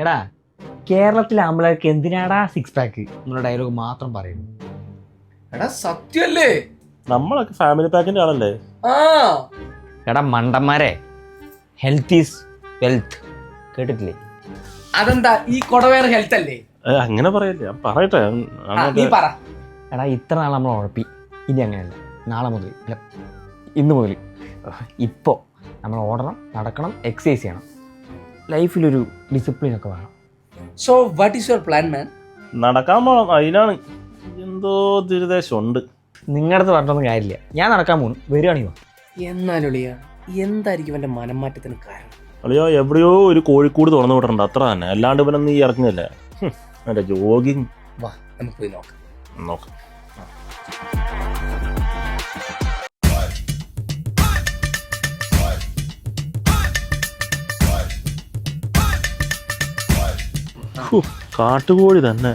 എടാ കേരളത്തിലെ ആമ്പിളർക്ക് എന്തിനാടാ സിക്സ് പാക്ക് എന്നുള്ള ഡയലോഗ് മാത്രം പറയുന്നു. എടാ സത്യല്ലേ, നമ്മളൊക്കെ ഫാമിലി പാക്കിന്റെ ആളല്ലേ. ആ എടാ മണ്ടന്മാരെ, ഹെൽത്ത് ഈസ് വെൽത്ത് കേട്ടിട്ടില്ലേ? അതെന്താ ഈ കൊടവേറെ ഹെൽത്ത് അല്ലേ? അങ്ങനെ പറയല്ലേ, ഞാൻ പറയട്ടെ. നീ പറ. എടാ ഇത്ര നാൾ നമ്മൾ ഉഴപ്പി, ഇനി അങ്ങനെയല്ല. നാളെ മുതൽ അല്ല, ഇന്ന് മുതൽ ഇപ്പോൾ നമ്മൾ ഓടണം, നടക്കണം, എക്സസൈസ് ചെയ്യണം. ലൈഫിലൊരു ഡിസിപ്ലിനൊക്കെ വേണം. So what is your plan man? നടക്കാൻ പോണം, അതിനാണ് എന്തോ ദുരുദ്ദേശമുണ്ട്. നിങ്ങളുടെ അടുത്ത് പറഞ്ഞൊന്നും കാര്യമില്ല. ഞാൻ നടക്കാൻ പോകുന്നു, വരികയാണെങ്കിൽ വാ. എന്നാലൊളിയ എന്തായിരിക്കും എന്റെ മനംമാറ്റത്തിന് കാരണം? അളിയോ എവിടെയോ ഒരു കോഴിക്കൂട് തുറന്നു വിട്ടിട്ടുണ്ട്, അത്ര തന്നെ. അല്ലാണ്ട് ഇവനൊന്നും ഈ ഇറങ്ങുന്നില്ല. അല്ല ജോഗിങ്. വാ നമുക്ക് പോയി നോക്കാം. നോക്കാം. കാട്ടുകോഴി തന്നെ.